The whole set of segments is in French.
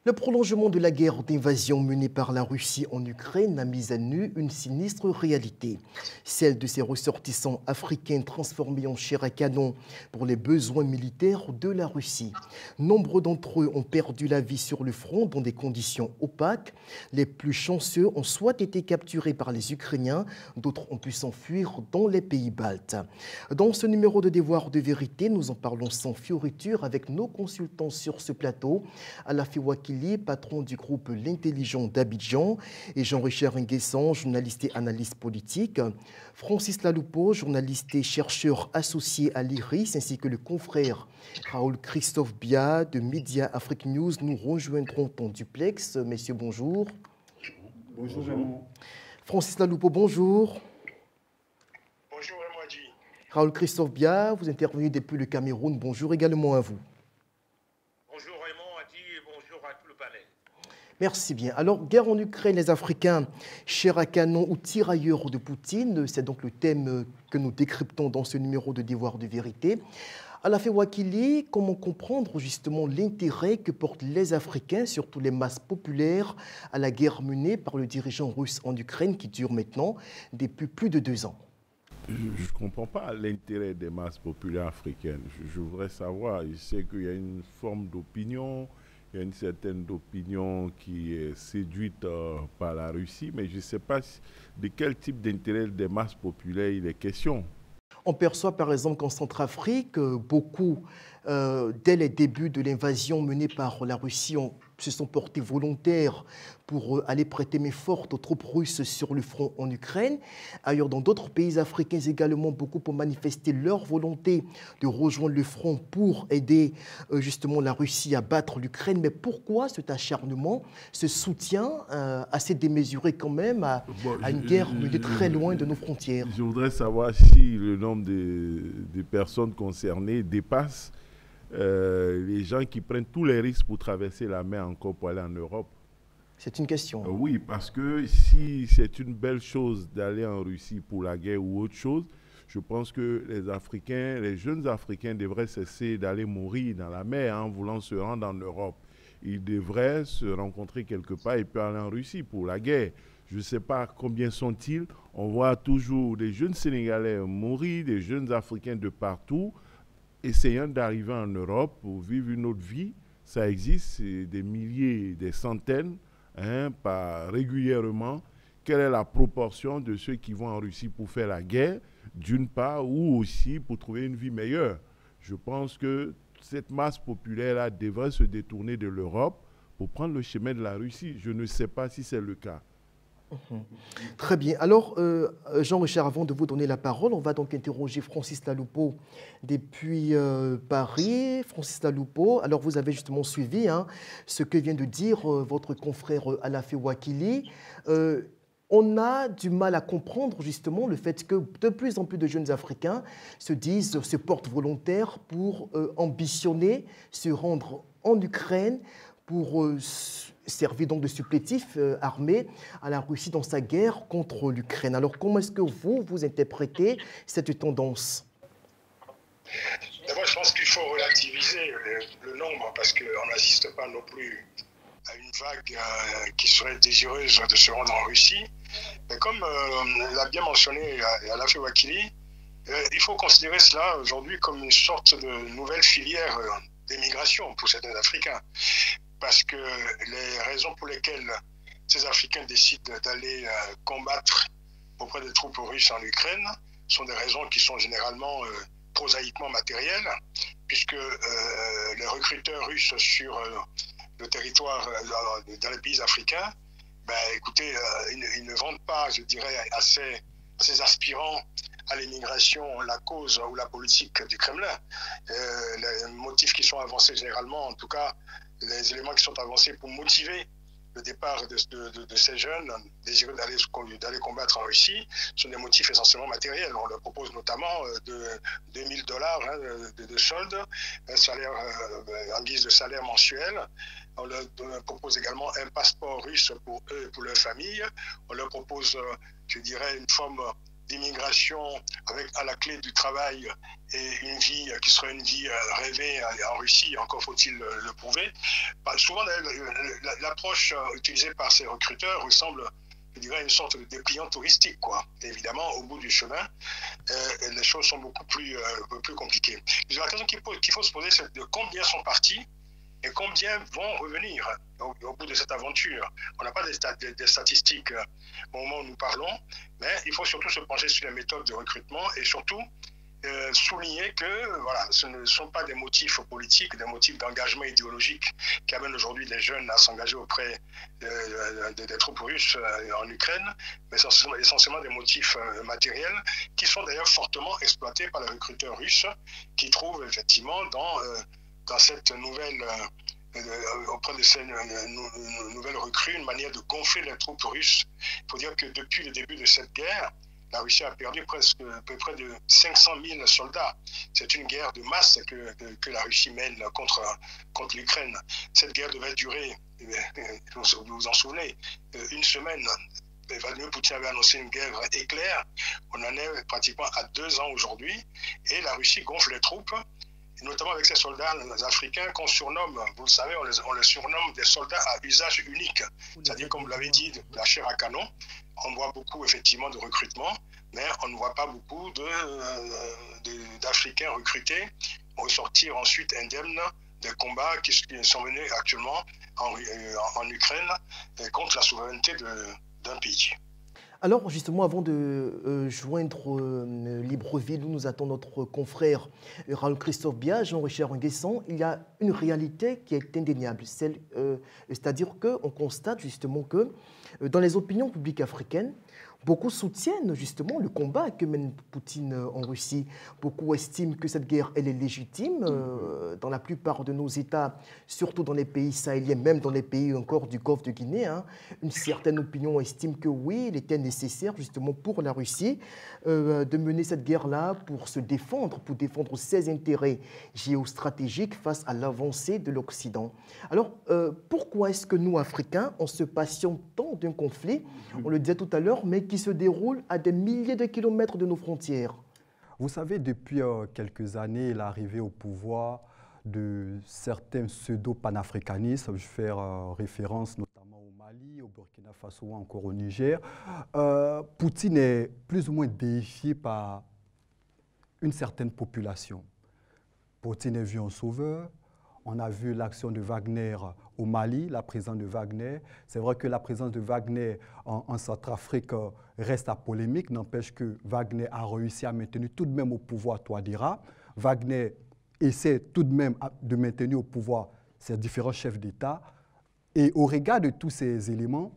Le prolongement de la guerre d'invasion menée par la Russie en Ukraine a mis à nu une sinistre réalité, celle de ses ressortissants africains transformés en chair à canon pour les besoins militaires de la Russie. Nombre d'entre eux ont perdu la vie sur le front dans des conditions opaques. Les plus chanceux ont soit été capturés par les Ukrainiens, d'autres ont pu s'enfuir dans les pays baltes. Dans ce numéro de Devoir de vérité, nous en parlons sans fioriture avec nos consultants sur ce plateau, Alafi Wakili, patron du groupe L'Intelligent d'Abidjan, et Jean-Richard Nguessan, journaliste et analyste politique, Francis Laloupo, journaliste et chercheur associé à l'IRIS, ainsi que le confrère Raoul Christophe Bia de Media Afrique News nous rejoindront en duplex. Messieurs, bonjour. Bonjour Raymond. Francis Laloupo, bonjour. Bonjour Raymond Adji. Raoul Christophe Bia, vous intervenez depuis le Cameroun. Bonjour également à vous. Bonjour Raymond Adji et bonjour à tout le panel. Merci bien. Alors, guerre en Ukraine, les Africains, chair à canon ou tirailleurs de Poutine, c'est donc le thème que nous décryptons dans ce numéro de Devoir de vérité. Alafi Wakili, comment comprendre justement l'intérêt que portent les Africains, surtout les masses populaires, à la guerre menée par le dirigeant russe en Ukraine qui dure maintenant depuis plus de 2 ans? Je ne comprends pas l'intérêt des masses populaires africaines. Je voudrais savoir, je sais qu'il y a une forme d'opinion, il y a une certaine opinion qui est séduite par la Russie, mais je ne sais pas de quel type d'intérêt des masses populaires il est question. On perçoit par exemple qu'en Centrafrique, beaucoup, dès les débuts de l'invasion menée par la Russie, se sont portés volontaires pour aller prêter main forte aux troupes russes sur le front en Ukraine. Ailleurs, dans d'autres pays africains également, beaucoup ont manifesté leur volonté de rejoindre le front pour aider justement la Russie à battre l'Ukraine. Mais pourquoi cet acharnement, ce soutien assez démesuré quand même à une guerre menée très loin de nos frontières? Je voudrais savoir si le nombre de personnes concernées dépasse les gens qui prennent tous les risques pour traverser la mer encore pour aller en Europe. C'est une question. Oui, parce que si c'est une belle chose d'aller en Russie pour la guerre ou autre chose, je pense que les Africains, les jeunes Africains devraient cesser d'aller mourir dans la mer en voulant se rendre en Europe. Ils devraient se rencontrer quelque part et puis aller en Russie pour la guerre. Je ne sais pas combien sont-ils. On voit toujours des jeunes Sénégalais mourir, des jeunes Africains de partout, essayant d'arriver en Europe pour vivre une autre vie. Ça existe, c'est des milliers, des centaines, régulièrement. Quelle est la proportion de ceux qui vont en Russie pour faire la guerre, d'une part, ou aussi pour trouver une vie meilleure? Je pense que cette masse populaire-là devrait se détourner de l'Europe pour prendre le chemin de la Russie. Je ne sais pas si c'est le cas. Très bien. Alors, Jean-Richard, avant de vous donner la parole, on va donc interroger Francis Laloupo depuis Paris. Francis Laloupo, alors vous avez justement suivi ce que vient de dire votre confrère Alafi Wakili. On a du mal à comprendre justement le fait que de plus en plus de jeunes Africains se portent volontaires pour ambitionner, se rendre en Ukraine pour servir donc de supplétif armé à la Russie dans sa guerre contre l'Ukraine. Alors comment est-ce que vous interprétez cette tendance? D'abord, je pense qu'il faut relativiser le nombre parce qu'on n'assiste pas non plus à une vague qui serait désireuse de se rendre en Russie. Mais comme l'a bien mentionné Alafi Wakili, il faut considérer cela aujourd'hui comme une sorte de nouvelle filière d'émigration pour certains Africains. Parce que les raisons pour lesquelles ces Africains décident d'aller combattre auprès des troupes russes en Ukraine sont des raisons qui sont généralement prosaïquement matérielles, puisque les recruteurs russes sur le territoire dans les pays africains, écoutez, ils ne vendent pas, je dirais, à ces aspirants à l'immigration la cause ou la politique du Kremlin. Les motifs qui sont avancés généralement, en tout cas, les éléments qui sont avancés pour motiver le départ de ces jeunes désireux d'aller combattre en Russie sont des motifs essentiellement matériels. On leur propose notamment de $2000 de solde, un salaire en guise de salaire mensuel. On leur propose également un passeport russe pour eux et pour leur famille. On leur propose, je dirais, une forme d'immigration avec à la clé du travail et une vie qui serait une vie rêvée en Russie, encore faut-il le prouver. Souvent, l'approche utilisée par ces recruteurs ressemble, je dirais, à une sorte de dépliant touristique, quoi. Et évidemment, au bout du chemin, les choses sont beaucoup plus compliquées. La question qu'il faut se poser, c'est de combien sont partis et combien vont revenir au bout de cette aventure. On n'a pas des statistiques au moment où nous parlons, mais il faut surtout se pencher sur les méthodes de recrutement et surtout souligner que voilà, ce ne sont pas des motifs politiques, des motifs d'engagement idéologique qui amènent aujourd'hui les jeunes à s'engager auprès des troupes russes en Ukraine, mais essentiellement des motifs matériels qui sont d'ailleurs fortement exploités par les recruteurs russes qui trouvent effectivement dans cette nouvelle, auprès de ces nouvelles recrues, une manière de gonfler les troupes russes. Il faut dire que depuis le début de cette guerre, la Russie a perdu à peu près de 500 000 soldats. C'est une guerre de masse que la Russie mène contre l'Ukraine. Cette guerre devait durer, vous vous en souvenez, une semaine. Vladimir Poutine avait annoncé une guerre éclair. On en est pratiquement à 2 ans aujourd'hui. Et la Russie gonfle les troupes, notamment avec ces soldats africains qu'on surnomme, vous le savez, on les surnomme des soldats à usage unique. C'est-à-dire, comme vous l'avez dit, de la chair à canon. On voit beaucoup, effectivement, de recrutement, mais on ne voit pas beaucoup d'Africains recrutés ressortir ensuite indemnes des combats qui sont menés actuellement en Ukraine contre la souveraineté d'un pays. Alors, justement, avant de joindre Libreville, où nous attend notre confrère Raoul Christophe Bia, Jean-Richard Nguesson, il y a une réalité qui est indéniable. C'est-à-dire qu'on constate justement que dans les opinions publiques africaines, beaucoup soutiennent justement le combat que mène Poutine en Russie. Beaucoup estiment que cette guerre, elle est légitime dans la plupart de nos États, surtout dans les pays sahéliens, même dans les pays encore du Golfe de Guinée. Une certaine opinion estime que oui, il était nécessaire justement pour la Russie de mener cette guerre-là pour se défendre, pour défendre ses intérêts géostratégiques face à l'avancée de l'Occident. Alors, pourquoi est-ce que nous, Africains, on se passionne tant d'un conflit, on le disait tout à l'heure, mais qui se déroule à des milliers de kilomètres de nos frontières? Vous savez, depuis quelques années, l'arrivée au pouvoir de certains pseudo-panafricanistes, je vais faire référence notamment au Mali, au Burkina Faso ou encore au Niger, Poutine est plus ou moins déifié par une certaine population. Poutine est vu en sauveur. On a vu l'action de Wagner au Mali, la présence de Wagner. C'est vrai que la présence de Wagner en Centrafrique reste à polémique, n'empêche que Wagner a réussi à maintenir tout de même au pouvoir Touadéra. Wagner essaie tout de même de maintenir au pouvoir ses différents chefs d'État. Et au regard de tous ces éléments,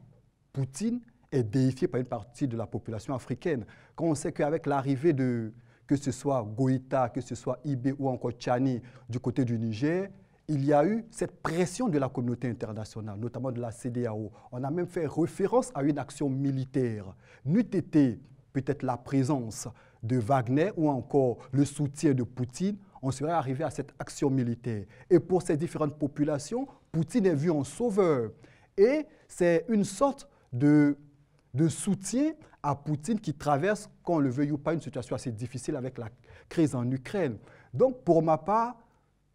Poutine est déifié par une partie de la population africaine. Quand on sait qu'avec l'arrivée de, que ce soit Goïta, que ce soit Ibé ou encore Tchani du côté du Niger, il y a eu cette pression de la communauté internationale, notamment de la CEDEAO. On a même fait référence à une action militaire. N'eût été peut-être la présence de Wagner ou encore le soutien de Poutine, on serait arrivé à cette action militaire. Et pour ces différentes populations, Poutine est vu en sauveur. Et c'est une sorte de soutien à Poutine qui traverse, qu'on le veuille ou pas, une situation assez difficile avec la crise en Ukraine. Donc, pour ma part,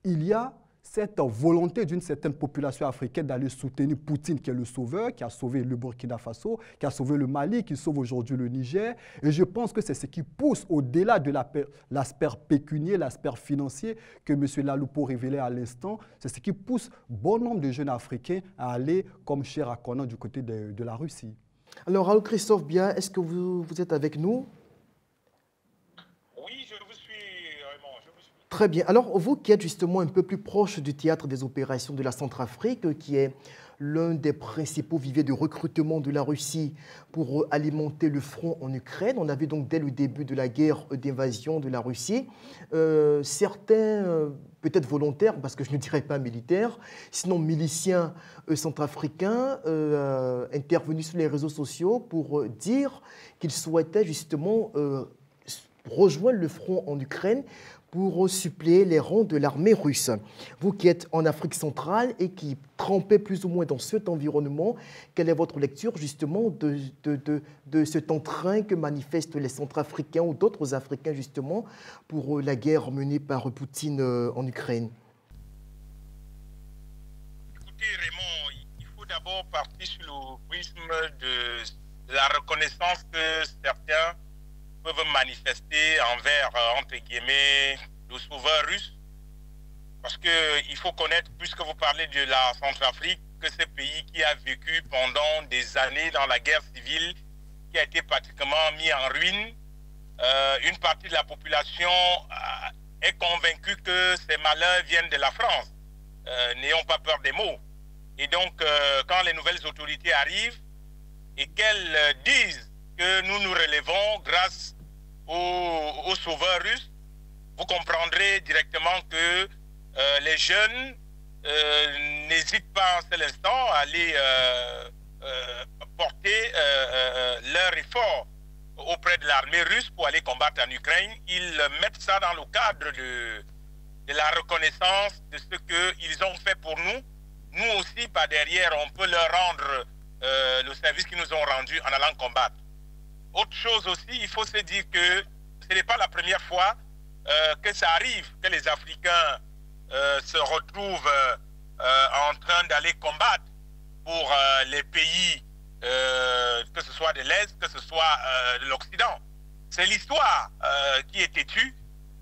il y a cette volonté d'une certaine population africaine d'aller soutenir Poutine, qui est le sauveur, qui a sauvé le Burkina Faso, qui a sauvé le Mali, qui sauve aujourd'hui le Niger. Et je pense que c'est ce qui pousse, au-delà de l'aspect pécunier, l'aspect financier que M. Laloupo révélait à l'instant, c'est ce qui pousse bon nombre de jeunes Africains à aller comme Cher Akona du côté de la Russie. Alors, Raoul Christophe Bia, est-ce que vous êtes avec nous? Très bien. Alors, vous qui êtes justement un peu plus proche du théâtre des opérations de la Centrafrique, qui est l'un des principaux viviers de recrutement de la Russie pour alimenter le front en Ukraine. On a vu donc dès le début de la guerre d'invasion de la Russie, certains, peut-être volontaires, parce que je ne dirais pas militaires, sinon miliciens centrafricains, intervenus sur les réseaux sociaux pour dire qu'ils souhaitaient justement rejoindre le front en Ukraine pour suppléer les rangs de l'armée russe. Vous qui êtes en Afrique centrale et qui trempez plus ou moins dans cet environnement, quelle est votre lecture justement de cet entrain que manifestent les Centrafricains ou d'autres Africains justement pour la guerre menée par Poutine en Ukraine? Écoutez Raymond, il faut d'abord partir sur le prisme de la reconnaissance que certains peuvent manifester envers, entre guillemets, le sauveur russe. Parce qu'il faut connaître, puisque vous parlez de la Centrafrique, que ce pays qui a vécu pendant des années dans la guerre civile, qui a été pratiquement mis en ruine, une partie de la population est convaincue que ces malheurs viennent de la France. N'ayons pas peur des mots. Et donc, quand les nouvelles autorités arrivent et qu'elles disent que nous nous relevons grâce aux sauveurs russes, vous comprendrez directement que les jeunes n'hésitent pas un seul instant à aller porter leur effort auprès de l'armée russe pour aller combattre en Ukraine. Ils mettent ça dans le cadre de la reconnaissance de ce qu'ils ont fait pour nous. Nous aussi, par derrière, on peut leur rendre le service qu'ils nous ont rendu en allant combattre. Autre chose aussi, il faut se dire que ce n'est pas la première fois que ça arrive, que les Africains se retrouvent en train d'aller combattre pour les pays, que ce soit de l'Est, que ce soit de l'Occident. C'est l'histoire qui est têtue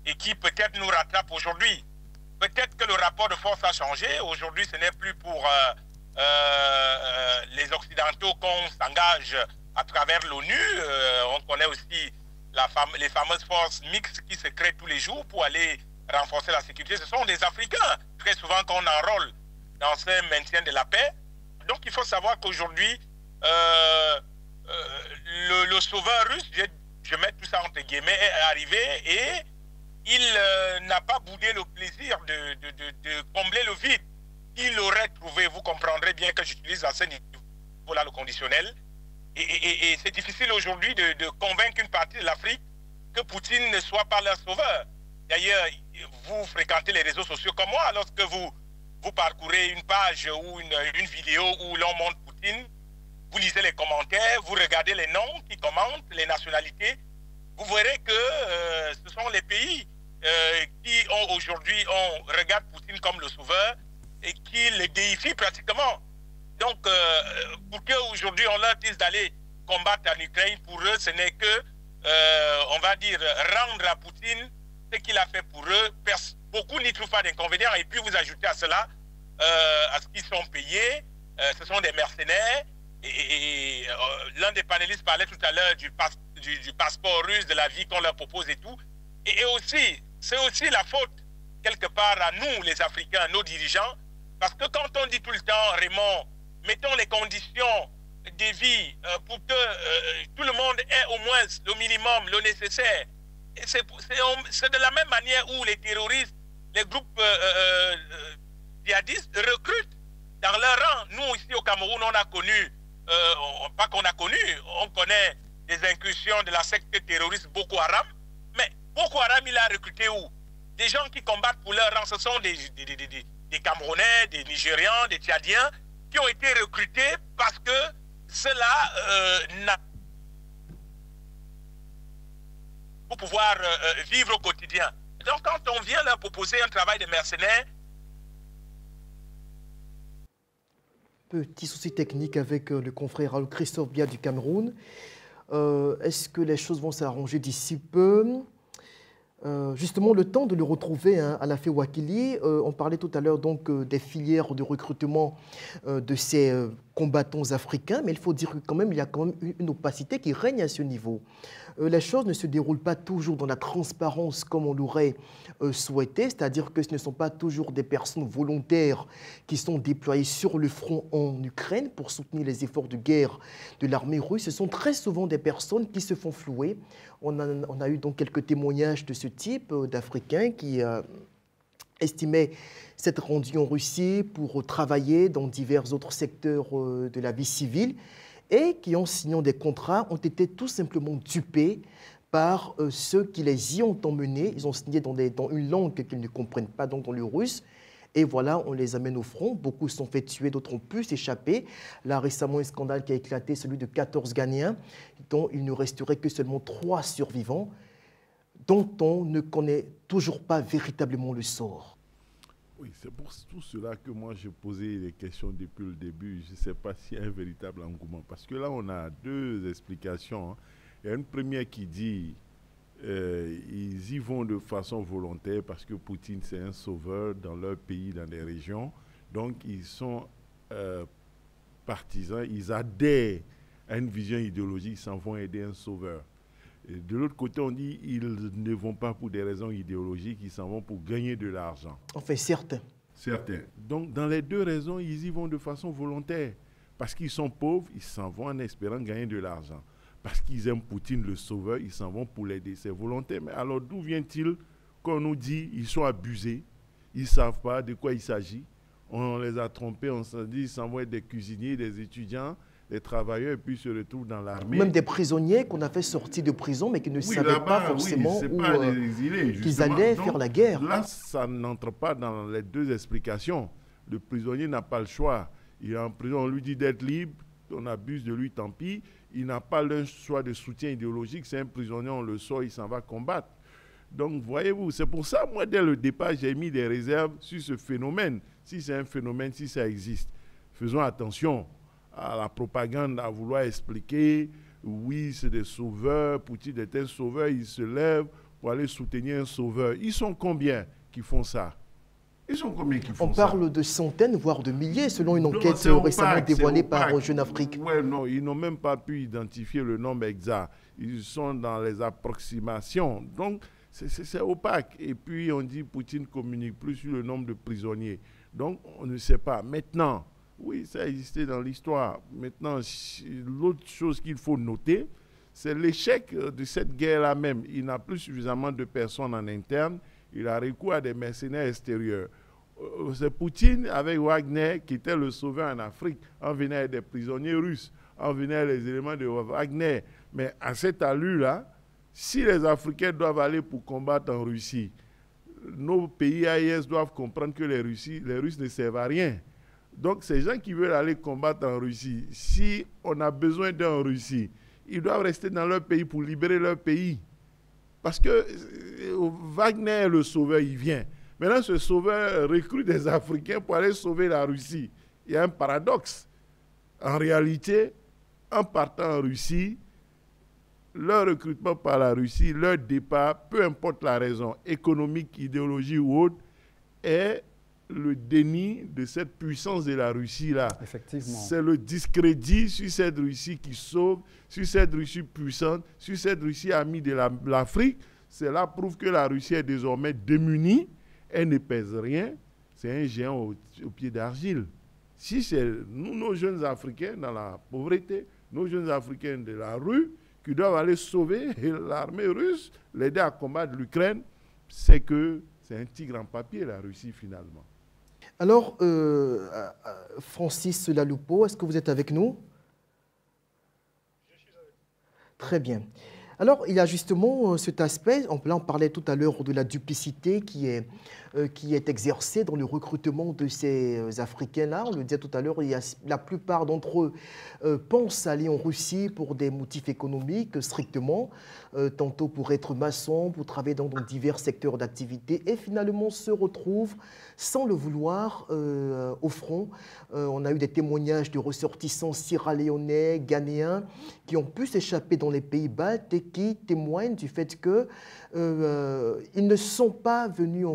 et qui peut-être nous rattrape aujourd'hui. Peut-être que le rapport de force a changé. Aujourd'hui, ce n'est plus pour les Occidentaux qu'on s'engage à travers l'ONU. On connaît aussi les fameuses forces mixtes qui se créent tous les jours pour aller renforcer la sécurité. Ce sont des Africains, très souvent, qu'on enrôle dans ce maintien de la paix. Donc, il faut savoir qu'aujourd'hui, le sauveur russe, je mets tout ça entre guillemets, est arrivé et il n'a pas boudé le plaisir de combler le vide qu'il aurait trouvé. Vous comprendrez bien que j'utilise à ce niveau-là le conditionnel. Et c'est difficile aujourd'hui de convaincre une partie de l'Afrique que Poutine ne soit pas leur sauveur. D'ailleurs, vous fréquentez les réseaux sociaux comme moi, lorsque vous parcourez une page ou une vidéo où l'on montre Poutine, vous lisez les commentaires, vous regardez les noms qui commentent, les nationalités, vous verrez que ce sont les pays qui aujourd'hui regardent Poutine comme le sauveur et qui le déifient pratiquement. Donc, pour qu'aujourd'hui on leur dise d'aller combattre en Ukraine, pour eux, ce n'est que, on va dire, rendre à Poutine ce qu'il a fait pour eux. Beaucoup n'y trouvent pas d'inconvénients. Et puis, vous ajoutez à cela, à ce qu'ils sont payés, ce sont des mercenaires. Et l'un des panélistes parlait tout à l'heure du passeport russe, de la vie qu'on leur propose et tout. Et aussi, c'est aussi la faute, quelque part, à nous, les Africains, nos dirigeants, parce que quand on dit tout le temps, Raymond, mettons les conditions de vie pour que tout le monde ait au moins le minimum, le nécessaire. C'est de la même manière où les terroristes, les groupes djihadistes recrutent dans leur rang. Nous, ici au Cameroun, on a connu, pas qu'on a connu, on connaît des incursions de la secte terroriste Boko Haram, mais Boko Haram, il a recruté où? Des gens qui combattent pour leur rang, ce sont des Camerounais, des Nigérians, des Tchadiens, qui ont été recrutés parce que cela n'a pour pouvoir vivre au quotidien. Donc quand on vient leur proposer un travail de mercenaire... Petit souci technique avec le confrère Christophe Bia du Cameroun. Est-ce que les choses vont s'arranger d'ici peu? Justement, le temps de le retrouver à la Féwakili, on parlait tout à l'heure donc des filières de recrutement de ces combattants africains, mais il faut dire que quand même, il y a quand même une opacité qui règne à ce niveau. Les choses ne se déroulent pas toujours dans la transparence comme on l'aurait souhaité, c'est-à-dire que ce ne sont pas toujours des personnes volontaires qui sont déployées sur le front en Ukraine pour soutenir les efforts de guerre de l'armée russe. Ce sont très souvent des personnes qui se font flouer. On a eu donc quelques témoignages de ce type d'Africains qui estimaient s'être rendus en Russie pour travailler dans divers autres secteurs de la vie civile et qui, en signant des contrats, ont été tout simplement dupés par ceux qui les y ont emmenés. Ils ont signé dans une langue qu'ils ne comprennent pas, donc dans le russe. Et voilà, on les amène au front. Beaucoup se sont fait tuer, d'autres ont pu s'échapper. Là, récemment, un scandale qui a éclaté, celui de 14 Ghanéens, dont il ne resterait que seulement 3 survivants, dont on ne connaît toujours pas véritablement le sort. Oui, c'est pour tout cela que moi j'ai posé les questions depuis le début. Je ne sais pas s'il y a un véritable engouement. Parce que là, on a 2 explications. Il y a une première qui dit ils y vont de façon volontaire parce que Poutine, c'est un sauveur dans leur pays, dans les régions. Donc, ils sont partisans, ils adhèrent à une vision idéologique, ils s'en vont aider un sauveur. Et de l'autre côté, on dit ils ne vont pas pour des raisons idéologiques, ils s'en vont pour gagner de l'argent. Enfin, certains. Certains. Donc, dans les 2 raisons, ils y vont de façon volontaire. Parce qu'ils sont pauvres, ils s'en vont en espérant gagner de l'argent. Parce qu'ils aiment Poutine, le sauveur, ils s'en vont pour l'aider. C'est volontaire. Mais alors, d'où vient-il qu'on nous dit ils sont abusés, ils ne savent pas de quoi il s'agit. On les a trompés, on s'est dit ils s'en vont être des cuisiniers, des étudiants, des travailleurs, et puis ils se retrouvent dans l'armée. Même des prisonniers qu'on a fait sortir de prison, mais qui ne savaient pas forcément qu'ils allaient faire la guerre. Là, ça n'entre pas dans les 2 explications. Le prisonnier n'a pas le choix. Il est en prison, on lui dit d'être libre, on abuse de lui, tant pis. Il n'a pas le choix de soutien idéologique. C'est un prisonnier, on le sort, il s'en va combattre. Donc, voyez-vous, c'est pour ça, moi, dès le départ, j'ai mis des réserves sur ce phénomène. Si c'est un phénomène, si ça existe. Faisons attention à la propagande, à vouloir expliquer, oui, c'est des sauveurs, Poutine est un sauveur, il se lève pour aller soutenir un sauveur. Ils sont combien qui font ça? Ils sont combien qui font ça? On parle de centaines, voire de milliers, selon une enquête récemment dévoilée par Jeune Afrique. Oui, non, ils n'ont même pas pu identifier le nombre exact. Ils sont dans les approximations. Donc, c'est opaque. Et puis, on dit que Poutine communique plus sur le nombre de prisonniers. Donc, on ne sait pas. Maintenant, oui, ça a existé dans l'histoire. Maintenant, l'autre chose qu'il faut noter, c'est l'échec de cette guerre-là même. Il n'a plus suffisamment de personnes en interne. Il a recours à des mercenaires extérieurs. C'est Poutine avec Wagner qui était le sauveur en Afrique. On venait avec des prisonniers russes. On venait avec les éléments de Wagner. Mais à cette allure-là, si les Africains doivent aller pour combattre en Russie, nos pays AIS doivent comprendre que les Russes ne servent à rien. Donc, ces gens qui veulent aller combattre en Russie, si on a besoin d'eux en Russie, ils doivent rester dans leur pays pour libérer leur pays. Parce que Wagner, le sauveur, il vient. Maintenant, ce sauveur recrute des Africains pour aller sauver la Russie. Il y a un paradoxe. En réalité, en partant en Russie, leur recrutement par la Russie, leur départ, peu importe la raison, économique, idéologie ou autre, est le déni de cette puissance de la Russie-là. Effectivement. C'est le discrédit sur cette Russie qui sauve, sur cette Russie puissante, sur cette Russie amie de l'Afrique. Cela prouve que la Russie est désormais démunie, elle ne pèse rien, c'est un géant au pied d'argile. Si c'est nous, nos jeunes Africains dans la pauvreté, nos jeunes Africains de la rue, qui doivent aller sauver l'armée russe, l'aider à combattre l'Ukraine, c'est que c'est un tigre en papier, la Russie, finalement. Alors, Francis Laloupo, est-ce que vous êtes avec nous? Je suis avec vous. Très bien. Alors, il y a justement cet aspect, là on parlait tout à l'heure de la duplicité qui est exercée dans le recrutement de ces Africains-là. On le disait tout à l'heure, la plupart d'entre eux pensent aller en Russie pour des motifs économiques strictement, tantôt pour être maçon, pour travailler dans divers secteurs d'activité, et finalement se retrouvent sans le vouloir au front. On a eu des témoignages de ressortissants sierra-léonais, ghanéens, qui ont pu s'échapper dans les pays baltes et qui témoignent du fait que ils ne sont pas venus,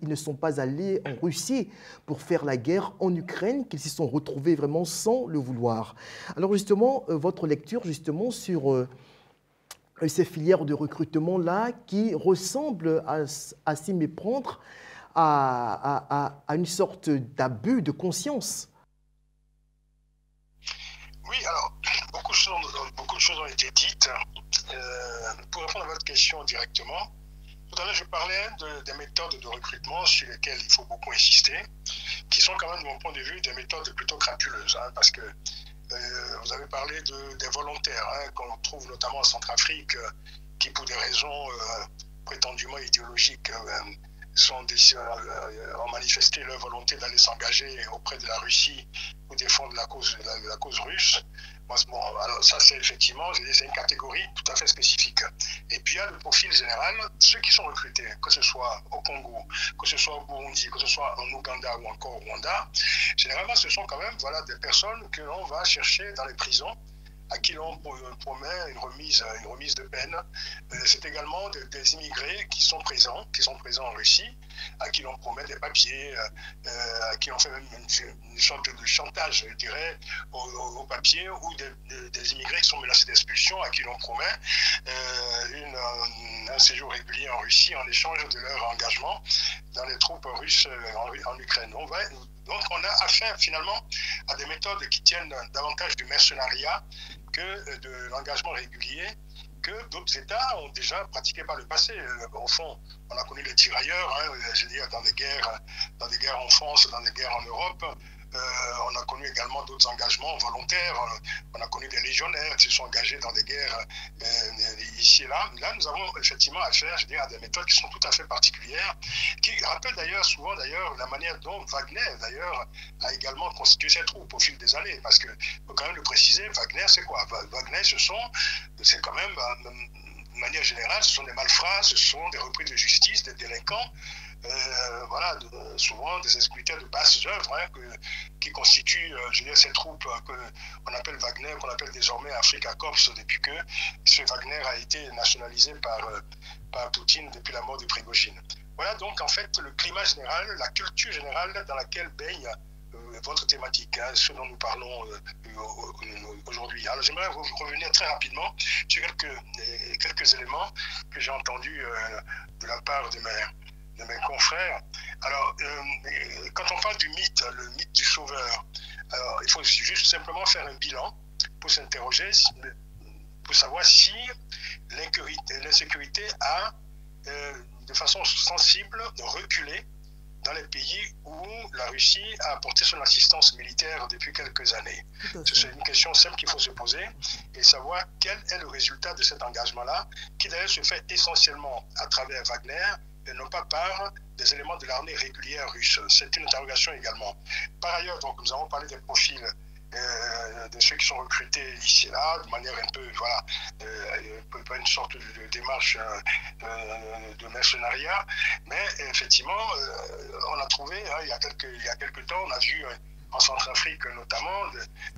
ils ne sont pas allés en Russie pour faire la guerre en Ukraine, qu'ils s'y sont retrouvés vraiment sans le vouloir. Alors justement, votre lecture justement sur ces filières de recrutement-là qui ressemblent à s'y méprendre à une sorte d'abus de conscience. Oui, alors, beaucoup de choses ont été dites. Pour répondre à votre question directement, tout à l'heure, je parlais des méthodes de recrutement sur lesquelles il faut beaucoup insister, qui sont quand même, de mon point de vue, des méthodes plutôt crapuleuses, parce que vous avez parlé des volontaires, qu'on trouve notamment en Centrafrique, qui pour des raisons prétendument idéologiques, ont manifesté leur volonté d'aller s'engager auprès de la Russie pour défendre la cause russe. Bon, alors ça, c'est effectivement, c'est une catégorie tout à fait spécifique. Et puis il y a le profil général, ceux qui sont recrutés, que ce soit au Congo, que ce soit au Burundi, que ce soit en Ouganda ou encore au Rwanda, généralement ce sont quand même des personnes que l'on va chercher dans les prisons, à qui l'on promet une remise de peine. C'est également des immigrés qui sont présents en Russie, à qui l'on promet des papiers, à qui on fait même une sorte de chantage, je dirais, aux papiers, ou des immigrés qui sont menacés d'expulsion, à qui l'on promet un séjour régulier en Russie en échange de leur engagement dans les troupes russes en Ukraine. Donc on a affaire finalement à des méthodes qui tiennent davantage du mercenariat que de l'engagement régulier que d'autres États ont déjà pratiqué par le passé. Au fond, on a connu les tirailleurs, je veux dire, dans des guerres en France, dans des guerres en Europe. On a connu également d'autres engagements volontaires. On a connu des légionnaires qui se sont engagés dans des guerres ici et là. Là, nous avons effectivement affaire, je veux dire, à des méthodes qui sont tout à fait particulières, qui rappellent d'ailleurs souvent la manière dont Wagner, d'ailleurs, a également constitué ses troupes au fil des années. Parce que, faut quand même le préciser, Wagner, c'est quoi? Wagner, c'est quand même, de manière générale, ce sont des malfrats, ce sont des repris de justice, des délinquants. Souvent des exécuteurs de basses œuvres qui constituent, je veux dire, ces troupes qu'on appelle Wagner, qu'on appelle désormais Afrika Korps, depuis que ce Wagner a été nationalisé par Poutine depuis la mort de Prigojine. Voilà donc en fait le climat général, la culture générale dans laquelle baigne votre thématique, ce dont nous parlons aujourd'hui. Alors j'aimerais revenir très rapidement sur quelques éléments que j'ai entendus de la part de mes confrères. Alors, quand on parle du mythe, le mythe du sauveur, alors, il faut juste simplement faire un bilan pour s'interroger, pour savoir si l'insécurité a, de façon sensible, reculé dans les pays où la Russie a apporté son assistance militaire depuis quelques années. C'est une question simple qu'il faut se poser et savoir quel est le résultat de cet engagement-là, qui d'ailleurs se fait essentiellement à travers Wagner, et non pas par des éléments de l'armée régulière russe. C'est une interrogation également. Par ailleurs, donc, nous avons parlé des profils de ceux qui sont recrutés ici et là, de manière un peu, pas une sorte de démarche de mercenariat, mais effectivement, on a trouvé, il y a quelques temps, on a vu en Centrafrique notamment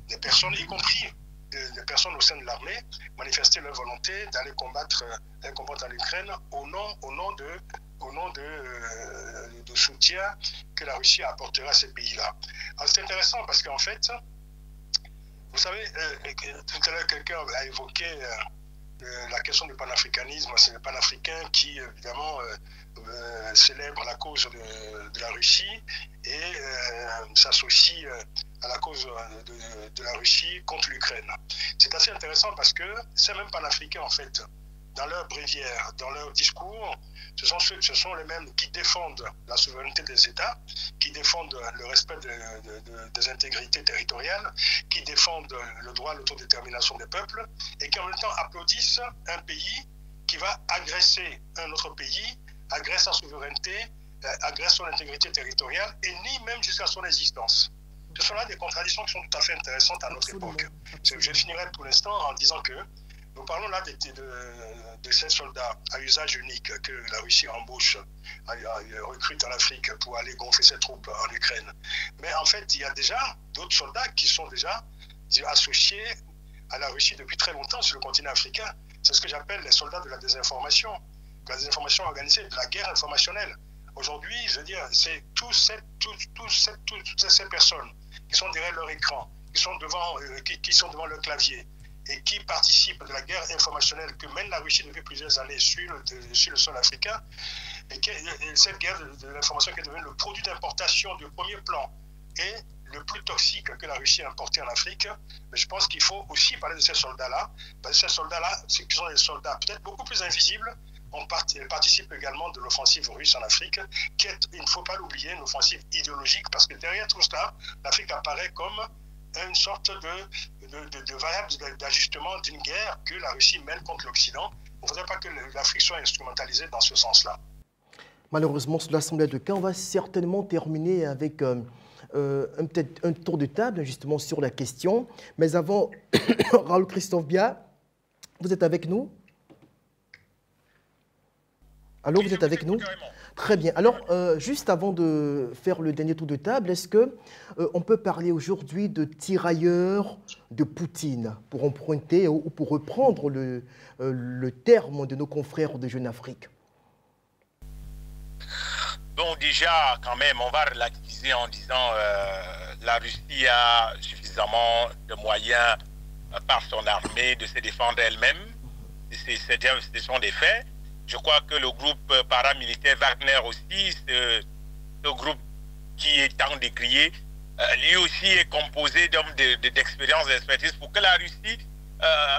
des personnes, y compris des personnes au sein de l'armée, manifester leur volonté d'aller combattre en Ukraine au nom de soutien que la Russie apportera à ces pays-là. C'est intéressant parce qu'en fait, vous savez, tout à l'heure quelqu'un a évoqué la question du panafricanisme. C'est le panafricain qui, évidemment, célèbre la cause de la Russie et s'associe à la cause de la Russie contre l'Ukraine. C'est assez intéressant parce que ces mêmes panafricains, en fait, dans leur bréviaire, dans leur discours, ce sont les mêmes qui défendent la souveraineté des États, qui défendent le respect des intégrités territoriales, qui défendent le droit à l'autodétermination des peuples et qui en même temps applaudissent un pays qui va agresser un autre pays, agresse sa souveraineté, agresse son intégrité territoriale et nie même jusqu'à son existence. Ce sont là des contradictions qui sont tout à fait intéressantes à notre époque. Je finirai pour l'instant en disant que nous parlons là de ces soldats à usage unique que la Russie embauche, recrute en Afrique pour aller gonfler ses troupes en Ukraine. Mais en fait, il y a déjà d'autres soldats qui sont déjà associés à la Russie depuis très longtemps sur le continent africain. C'est ce que j'appelle les soldats de la désinformation organisée, de la guerre informationnelle. Aujourd'hui, je veux dire, c'est toutes ces personnes qui sont derrière leur écran, qui sont devant leur clavier, et qui participent de la guerre informationnelle que mène la Russie depuis plusieurs années sur le sol africain, et cette guerre de l'information qui est devenue le produit d'importation de premier plan et le plus toxique que la Russie a importé en Afrique. Mais je pense qu'il faut aussi parler de ces soldats-là, parce que ces soldats-là, ce sont des soldats peut-être beaucoup plus invisibles. Ils participent également de l'offensive russe en Afrique, qui est, il ne faut pas l'oublier, une offensive idéologique, parce que derrière tout cela, l'Afrique apparaît comme une sorte de variable d'ajustement d'une guerre que la Russie mène contre l'Occident On ne faudrait pas que l'Afrique soit instrumentalisée dans ce sens-là. Malheureusement, cela semble être le cas. On va certainement terminer avec peut-être un tour de table justement sur la question. Mais avant, Raoul Christophe Bia, vous êtes avec nous? Allô, vous êtes avec nous? Très bien. Alors, juste avant de faire le dernier tour de table, est-ce qu'on peut parler aujourd'hui de tirailleurs de Poutine, pour emprunter ou pour reprendre le terme de nos confrères de Jeune Afrique? Bon, déjà, quand même, on va relativiser en disant la Russie a suffisamment de moyens par son armée de se défendre elle-même. Ce sont des faits. Je crois que le groupe paramilitaire Wagner aussi, ce groupe qui est tant décrié, lui aussi est composé d'hommes d'expérience, d'expertise pour que la Russie,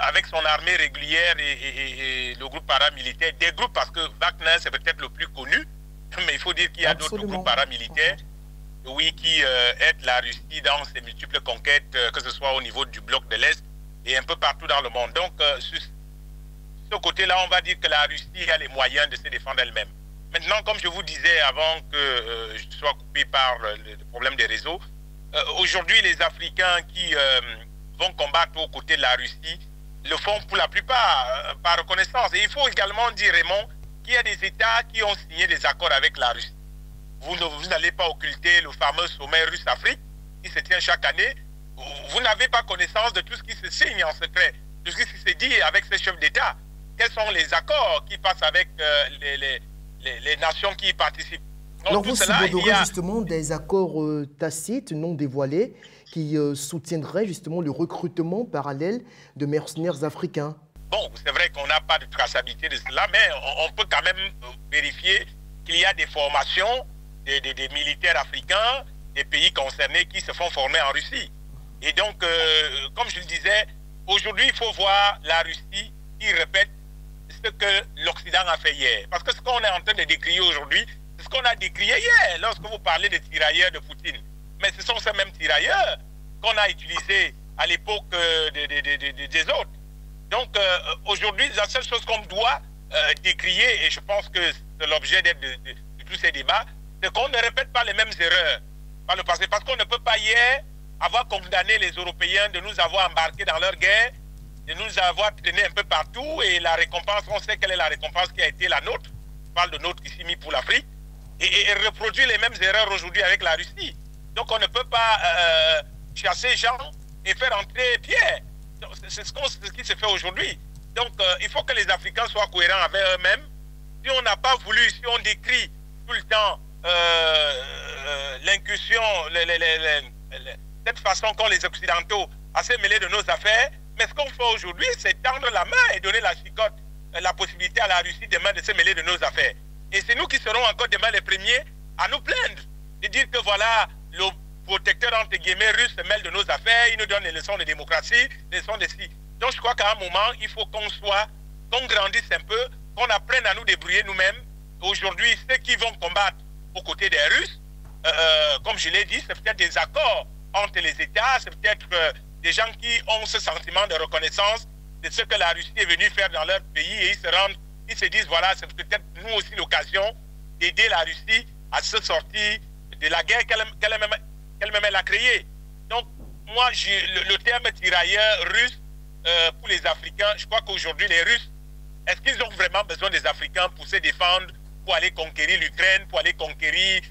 avec son armée régulière et le groupe paramilitaire, des groupes, parce que Wagner c'est peut-être le plus connu, mais il faut dire qu'il y a d'autres groupes paramilitaires, oui, qui aident la Russie dans ses multiples conquêtes, que ce soit au niveau du bloc de l'Est et un peu partout dans le monde. Donc, sur ce côté-là, on va dire que la Russie a les moyens de se défendre elle-même. Maintenant, comme je vous disais avant que je sois coupé par le problème des réseaux, aujourd'hui, les Africains qui vont combattre aux côtés de la Russie le font pour la plupart par reconnaissance. Et il faut également dire, Raymond, qu'il y a des États qui ont signé des accords avec la Russie. Vous n'allez pas occulter le fameux sommet russe-Afrique qui se tient chaque année. Vous n'avez pas connaissance de tout ce qui se signe en secret, de ce qui se dit avec ces chefs d'État. Quels sont les accords qui passent avec les nations qui y participent? Donc, alors vous suborderez justement des accords tacites, non dévoilés, qui soutiendraient justement le recrutement parallèle de mercenaires africains. Bon, c'est vrai qu'on n'a pas de traçabilité de cela, mais on peut quand même vérifier qu'il y a des formations des militaires africains, des pays concernés qui se font former en Russie. Et donc, comme je le disais, aujourd'hui, il faut voir la Russie qui répète ce que l'Occident a fait hier. Parce que ce qu'on est en train de décrier aujourd'hui, c'est ce qu'on a décrié hier, lorsque vous parlez des tirailleurs de Poutine. Mais ce sont ces mêmes tirailleurs qu'on a utilisés à l'époque des autres. Donc, aujourd'hui, la seule chose qu'on doit décrier, et je pense que c'est l'objet de tous ces débats, c'est qu'on ne répète pas les mêmes erreurs par le passé. Parce qu'on ne peut pas hier avoir condamné les Européens de nous avoir embarqués dans leur guerre, de nous avoir traînés un peu partout, et la récompense, on sait quelle est la récompense qui a été la nôtre. Je parle de notre qui s'est mis pour l'Afrique, et reproduire les mêmes erreurs aujourd'hui avec la Russie. Donc on ne peut pas chasser Jean et faire entrer Pierre. C'est ce qui se fait aujourd'hui. Donc il faut que les Africains soient cohérents avec eux-mêmes. Si on n'a pas voulu, si on décrit tout le temps l'incursion, cette façon qu'ont les Occidentaux à se mêler de nos affaires, mais ce qu'on fait aujourd'hui, c'est tendre la main et donner la chicotte, la possibilité à la Russie demain de se mêler de nos affaires. Et c'est nous qui serons encore demain les premiers à nous plaindre, de dire que voilà, le protecteur entre guillemets russe se mêle de nos affaires, il nous donne les leçons de démocratie, les leçons de ci. Donc je crois qu'à un moment, il faut qu'on grandisse un peu, qu'on apprenne à nous débrouiller nous-mêmes. Aujourd'hui, ceux qui vont combattre aux côtés des Russes, comme je l'ai dit, c'est peut-être des accords entre les États, c'est peut-être des gens qui ont ce sentiment de reconnaissance de ce que la Russie est venue faire dans leur pays, et ils se disent, voilà, c'est peut-être nous aussi l'occasion d'aider la Russie à se sortir de la guerre qu'elle-même a créée. Donc, moi, le terme tirailleur russe, pour les Africains, je crois qu'aujourd'hui, les Russes, est-ce qu'ils ont vraiment besoin des Africains pour se défendre, pour aller conquérir l'Ukraine, pour aller conquérir,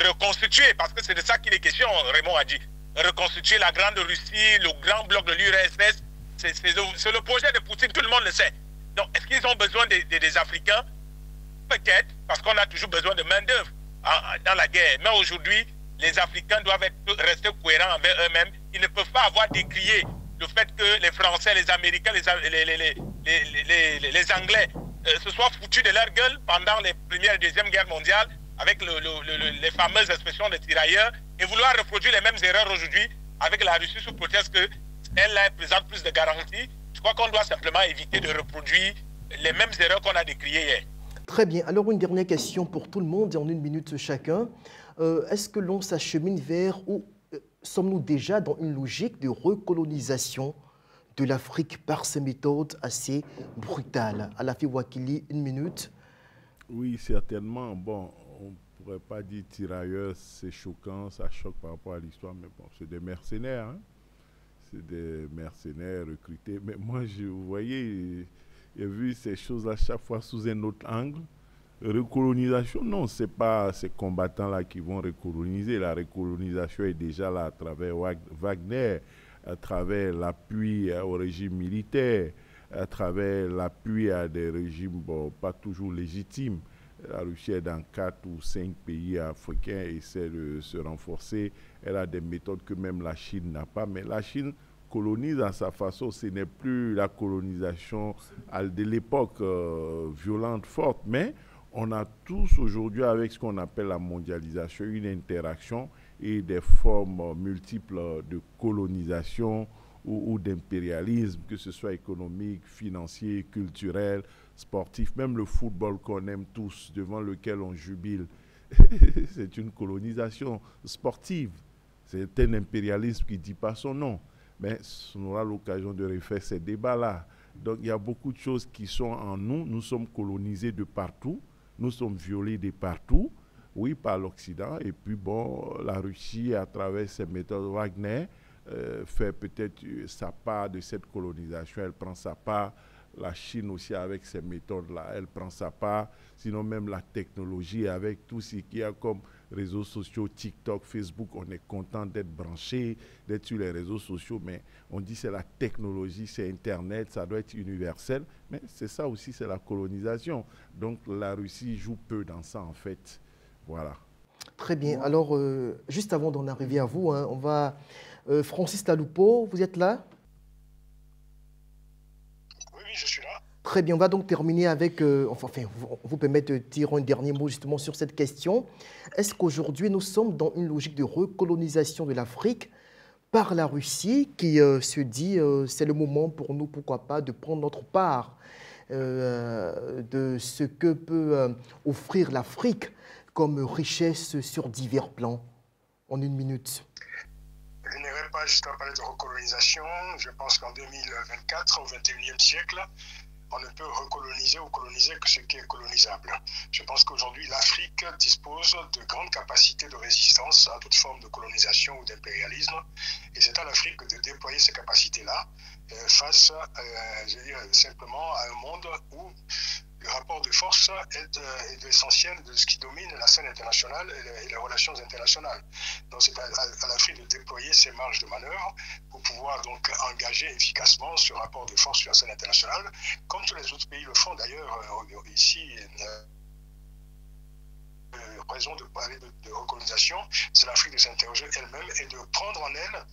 reconstituer, parce que c'est de ça qu'il est question, Raymond a dit, reconstituer la grande Russie, le grand bloc de l'URSS, c'est le projet de Poutine, tout le monde le sait. Donc, est-ce qu'ils ont besoin des Africains? Peut-être, parce qu'on a toujours besoin de main-d'œuvre dans la guerre. Mais aujourd'hui, les Africains doivent rester cohérents avec eux-mêmes. Ils ne peuvent pas avoir décrié le fait que les Français, les Américains, les Anglais se soient foutus de leur gueule pendant les premières et deuxième guerres mondiales avec les fameuses expressions de tirailleurs, et vouloir reproduire les mêmes erreurs aujourd'hui avec la Russie sous prétexte qu'elle présente plus de garanties. Je crois qu'on doit simplement éviter de reproduire les mêmes erreurs qu'on a décriées hier. Très bien. Alors, une dernière question pour tout le monde, en 1 minute chacun. Est-ce que l'on s'achemine vers, ou sommes-nous déjà dans une logique de recolonisation de l'Afrique par ses méthodes assez brutales. Alafi Wakili, 1 minute. Oui, certainement. Bon, on ne pourrait pas dire tirailleurs, c'est choquant, ça choque par rapport à l'histoire, mais bon, c'est des mercenaires. Hein? C'est des mercenaires recrutés. Mais moi, vous voyez, j'ai vu ces choses-là chaque fois sous un autre angle. Recolonisation, non, ce n'est pas ces combattants-là qui vont recoloniser. La recolonisation est déjà là à travers Wagner, à travers l'appui au régime militaire, à travers l'appui à des régimes pas toujours légitimes. La Russie est dans 4 ou 5 pays africains et essaie de se renforcer. Elle a des méthodes que même la Chine n'a pas. Mais la Chine colonise à sa façon. Ce n'est plus la colonisation de l'époque violente, forte. Mais on a tous aujourd'hui, avec ce qu'on appelle la mondialisation, une interaction et des formes multiples de colonisation ou d'impérialisme, que ce soit économique, financier, culturel, sportif, même le football qu'on aime tous, devant lequel on jubile. C'est une colonisation sportive. C'est un impérialisme qui ne dit pas son nom. Mais on aura l'occasion de refaire ces débats-là. Donc il y a beaucoup de choses qui sont en nous. Nous sommes colonisés de partout. Nous sommes violés de partout, oui, par l'Occident. Et puis, bon, la Russie, à travers ses méthodes Wagner, fait peut-être sa part de cette colonisation. Elle prend sa part. La Chine aussi, avec ces méthodes-là, elle prend sa part. Sinon, même la technologie, avec tout ce qu'il y a comme réseaux sociaux, TikTok, Facebook, on est content d'être branché, d'être sur les réseaux sociaux. Mais on dit c'est la technologie, c'est Internet, ça doit être universel. Mais c'est ça aussi, c'est la colonisation. Donc, la Russie joue peu dans ça, en fait. Voilà. Très bien. Alors, juste avant d'en arriver à vous, hein, on va... Francis Taloupo, vous êtes là? Oui, je suis là. Très bien, on va donc terminer avec, vous permettre de dire un dernier mot justement sur cette question. Est-ce qu'aujourd'hui nous sommes dans une logique de recolonisation de l'Afrique par la Russie qui se dit c'est le moment pour nous, pourquoi pas, de prendre notre part de ce que peut offrir l'Afrique comme richesse sur divers plans? En 1 minute. Je n'irai pas jusqu'à parler de recolonisation. Je pense qu'en 2024, au XXIe siècle, on ne peut recoloniser ou coloniser que ce qui est colonisable. Je pense qu'aujourd'hui, l'Afrique dispose de grandes capacités de résistance à toute forme de colonisation ou d'impérialisme. Et c'est à l'Afrique de déployer ces capacités-là face, je veux dire, simplement à un monde où le rapport de force est l'essentiel de ce qui domine la scène internationale et les relations internationales. Donc c'est à l'Afrique de déployer ses marges de manœuvre pour pouvoir donc engager efficacement ce rapport de force sur la scène internationale, comme tous les autres pays le font d'ailleurs. Ici, raison de parler de recolonisation, c'est l'Afrique de s'interroger elle-même et de prendre en elle,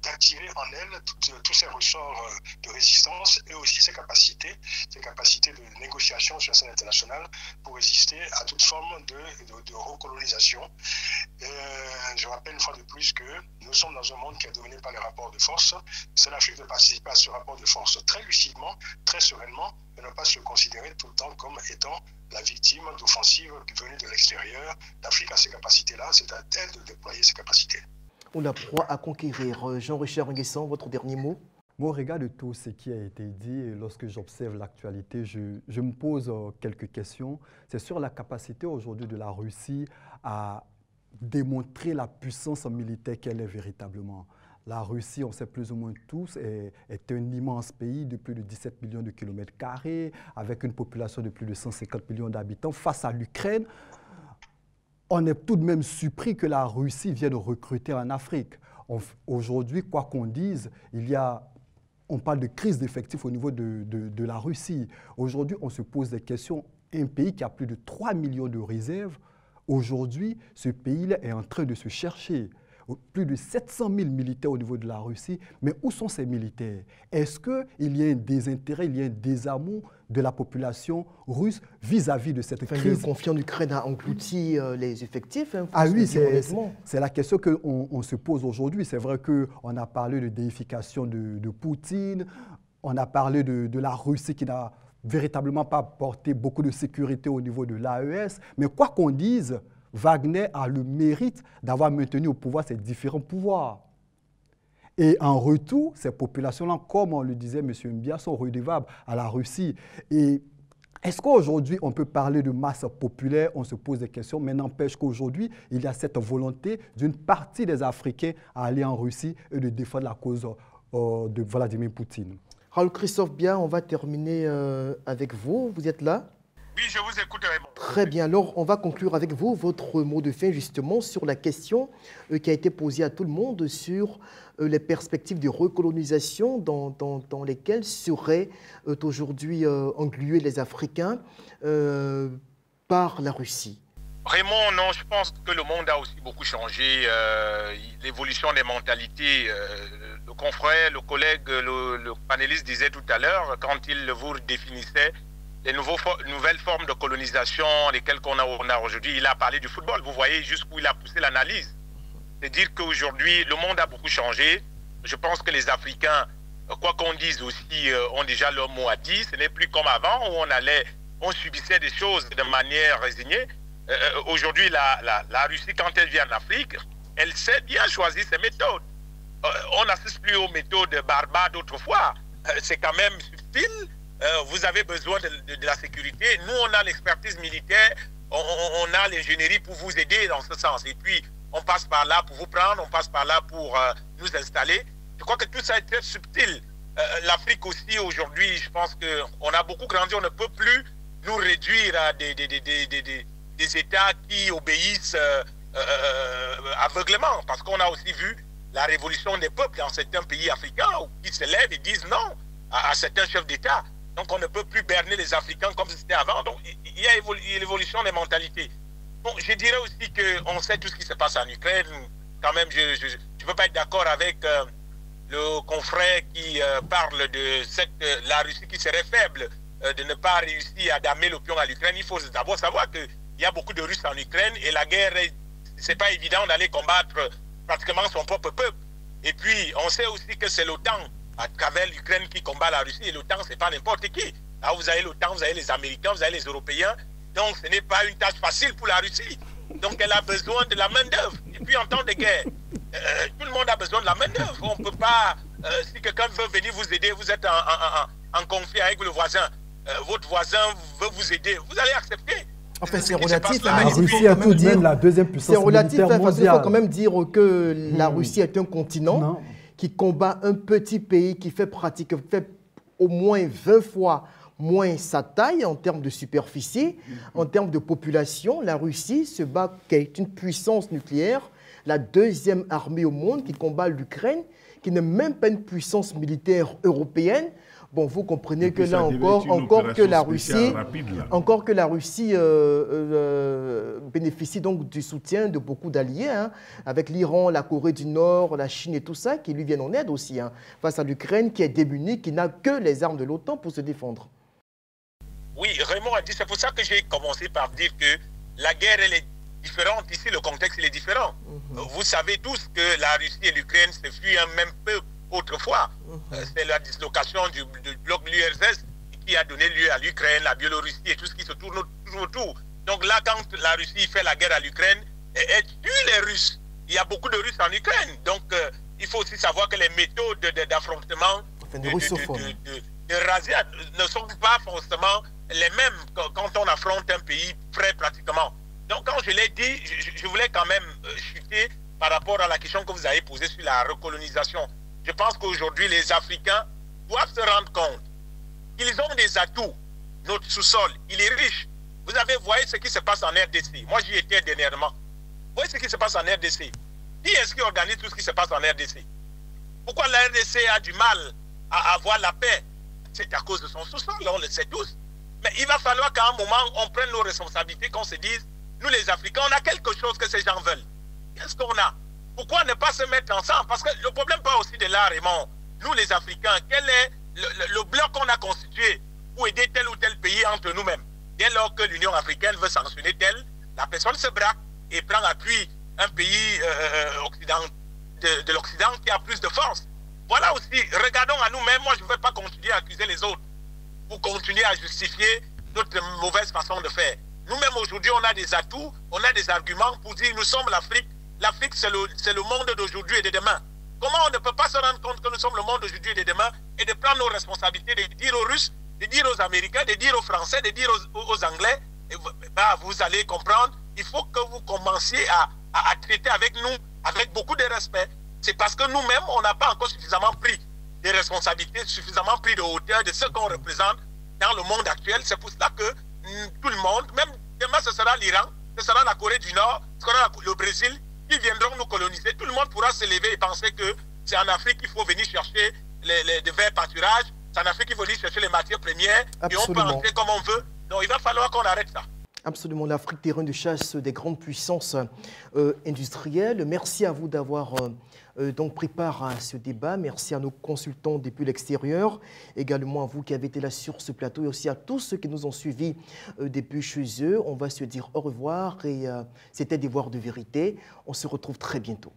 d'activer en elle tous ces ressorts de résistance et aussi ses capacités de négociation sur la scène internationale pour résister à toute forme de recolonisation. Je rappelle une fois de plus que nous sommes dans un monde qui est dominé par les rapports de force. C'est l'Afrique de participer à ce rapport de force très lucidement, très sereinement, et ne pas se considérer tout le temps comme étant la victime d'offensives venues de l'extérieur. L'Afrique a ces capacités-là, c'est à elle de déployer ces capacités. On la proie à conquérir. Jean-Richard Nguessan, votre dernier mot? Moi, au regard de tout ce qui a été dit, et lorsque j'observe l'actualité, je me pose quelques questions. C'est sur la capacité aujourd'hui de la Russie à démontrer la puissance militaire qu'elle est véritablement. La Russie, on sait plus ou moins tous, est un immense pays de plus de 17 millions de kilomètres carrés, avec une population de plus de 150 millions d'habitants. Face à l'Ukraine, on est tout de même surpris que la Russie vienne recruter en Afrique. Aujourd'hui, quoi qu'on dise, on parle de crise d'effectifs au niveau de la Russie. Aujourd'hui, on se pose des questions. Un pays qui a plus de 3 millions de réserves, aujourd'hui, ce pays-là est en train de se chercher. Plus de 700 000 militaires au niveau de la Russie. Mais où sont ces militaires? Est-ce qu'il y a un désintérêt, il y a un désamour de la population russe vis-à-vis de cette crise? Le conflit en Ukraine a englouti les effectifs. Hein, ah oui, c'est la question qu'on se pose aujourd'hui. C'est vrai qu'on a parlé de déification de Poutine, on a parlé de la Russie qui n'a véritablement pas apporté beaucoup de sécurité au niveau de l'AES. Mais quoi qu'on dise, Wagner a le mérite d'avoir maintenu au pouvoir ces différents pouvoirs. Et en retour, ces populations-là, comme on le disait, M. Mbia, sont redevables à la Russie. Et est-ce qu'aujourd'hui, on peut parler de masse populaire? On se pose des questions, mais n'empêche qu'aujourd'hui, il y a cette volonté d'une partie des Africains à aller en Russie et de défendre la cause de Vladimir Poutine. Raoul Christophe Bia, on va terminer avec vous. Vous êtes là? Oui, je vous écoute, Raymond. Très bien. Alors, on va conclure avec vous votre mot de fin, justement, sur la question qui a été posée à tout le monde sur les perspectives de recolonisation dans lesquelles seraient aujourd'hui englués les Africains par la Russie. Raymond, non, je pense que le monde a aussi beaucoup changé. L'évolution des mentalités. Le confrère, le collègue, le panéliste disait tout à l'heure, quand il vous définissait les nouvelles formes de colonisation, lesquelles on a aujourd'hui, il a parlé du football. Vous voyez jusqu'où il a poussé l'analyse. C'est-à-dire qu'aujourd'hui, le monde a beaucoup changé. Je pense que les Africains, quoi qu'on dise aussi, ont déjà leur mot à dire. Ce n'est plus comme avant où on subissait des choses de manière résignée. Aujourd'hui, la Russie, quand elle vient en Afrique, elle sait bien choisir ses méthodes. On n'assiste plus aux méthodes barbares d'autrefois. C'est quand même subtil. Vous avez besoin de la sécurité. Nous, on a l'expertise militaire, on a l'ingénierie pour vous aider dans ce sens. Et puis, on passe par là pour vous prendre, on passe par là pour nous installer. Je crois que tout ça est très subtil. L'Afrique aussi, aujourd'hui, je pense qu'on a beaucoup grandi. On ne peut plus nous réduire à des États qui obéissent aveuglément. Parce qu'on a aussi vu la révolution des peuples dans certains pays africains qui se lèvent et disent non à certains chefs d'État. Donc on ne peut plus berner les Africains comme c'était avant. Donc il y a l'évolution des mentalités. Bon, je dirais aussi qu'on sait tout ce qui se passe en Ukraine. Quand même, je ne peux pas être d'accord avec le confrère qui parle de la Russie qui serait faible, de ne pas réussir à damer le pion à l'Ukraine. Il faut d'abord savoir qu'il y a beaucoup de Russes en Ukraine et la guerre, c'est pas évident d'aller combattre pratiquement son propre peuple. Et puis, on sait aussi que c'est l'OTAN à travers l'Ukraine qui combat la Russie. Et l'OTAN, c'est pas n'importe qui. Là, vous avez l'OTAN, vous avez les Américains, vous avez les Européens. Donc, ce n'est pas une tâche facile pour la Russie. Donc, elle a besoin de la main-d'œuvre. Et puis, en temps de guerre, tout le monde a besoin de la main-d'œuvre. On ne peut pas, si quelqu'un veut venir vous aider, vous êtes en conflit avec le voisin, votre voisin veut vous aider, vous allez accepter. Enfin, c'est relatif. La Russie est tout de même la deuxième puissance militaire mondiale. Il faut quand même dire que la Russie est un continent qui combat un petit pays qui fait au moins 20 fois moins sa taille en termes de superficie, en termes de population. La Russie se bat, qui est une puissance nucléaire, la deuxième armée au monde qui combat l'Ukraine, qui n'est même pas une puissance militaire européenne. Bon, vous comprenez que là encore que la Russie bénéficie donc du soutien de beaucoup d'alliés, hein, avec l'Iran, la Corée du Nord, la Chine et tout ça, qui lui viennent en aide aussi, hein, face à l'Ukraine qui est démunie, qui n'a que les armes de l'OTAN pour se défendre. Oui, Raymond a dit, c'est pour ça que j'ai commencé par dire que la guerre, elle est différente. Ici, le contexte, il est différent. Vous savez tous que la Russie et l'Ukraine se fuient un même peuple autrefois. C'est la dislocation du bloc de l'URSS qui a donné lieu à l'Ukraine, la Biélorussie et tout ce qui se tourne autour. Donc là, quand la Russie fait la guerre à l'Ukraine, elle tue les Russes. Il y a beaucoup de Russes en Ukraine. Donc, il faut aussi savoir que les méthodes d'affrontement, de razzia ne sont pas forcément les mêmes quand on affronte un pays près pratiquement. Donc, quand je l'ai dit, je voulais quand même chuter par rapport à la question que vous avez posée sur la recolonisation. Je pense qu'aujourd'hui, les Africains doivent se rendre compte qu'ils ont des atouts. Notre sous-sol, il est riche. Vous avez vu ce qui se passe en RDC. Moi, j'y étais dernièrement. Vous voyez ce qui se passe en RDC. Qui est-ce qui organise tout ce qui se passe en RDC? Pourquoi la RDC a du mal à avoir la paix? C'est à cause de son sous-sol, on le sait tous. Mais il va falloir qu'à un moment, on prenne nos responsabilités, qu'on se dise, nous les Africains, on a quelque chose que ces gens veulent. Qu'est-ce qu'on a? Pourquoi ne pas se mettre ensemble? Parce que le problème part aussi de là, Raymond. Nous les Africains, quel est le bloc qu'on a constitué pour aider tel ou tel pays entre nous-mêmes? Dès lors que l'Union africaine veut sanctionner tel, la personne se braque et prend appui un pays de l'Occident qui a plus de force. Voilà aussi, regardons à nous-mêmes. Moi, je ne veux pas continuer à accuser les autres pour continuer à justifier notre mauvaise façon de faire. Nous-mêmes, aujourd'hui, on a des atouts, on a des arguments pour dire nous sommes l'Afrique. L'Afrique, c'est le monde d'aujourd'hui et de demain. Comment on ne peut pas se rendre compte que nous sommes le monde d'aujourd'hui et de demain et de prendre nos responsabilités, de dire aux Russes, de dire aux Américains, de dire aux Français, de dire aux Anglais, et vous allez comprendre, il faut que vous commenciez à traiter avec nous avec beaucoup de respect. C'est parce que nous-mêmes, on n'a pas encore suffisamment pris des responsabilités, suffisamment pris de hauteur de ce qu'on représente dans le monde actuel. C'est pour cela que tout le monde, même demain ce sera l'Iran, ce sera la Corée du Nord, ce sera le Brésil, qui viendront nous coloniser. Tout le monde pourra se lever et penser que c'est en Afrique qu'il faut venir chercher les verts pâturages, c'est en Afrique qu'il faut venir chercher les matières premières, et on peut entrer comme on veut. Donc il va falloir qu'on arrête ça. Absolument, l'Afrique, terrain de chasse des grandes puissances industrielles. Merci à vous d'avoir donc pris part à ce débat. Merci à nos consultants depuis l'extérieur, également à vous qui avez été là sur ce plateau et aussi à tous ceux qui nous ont suivis depuis chez eux. On va se dire au revoir et c'était Des Voix de Vérité. On se retrouve très bientôt.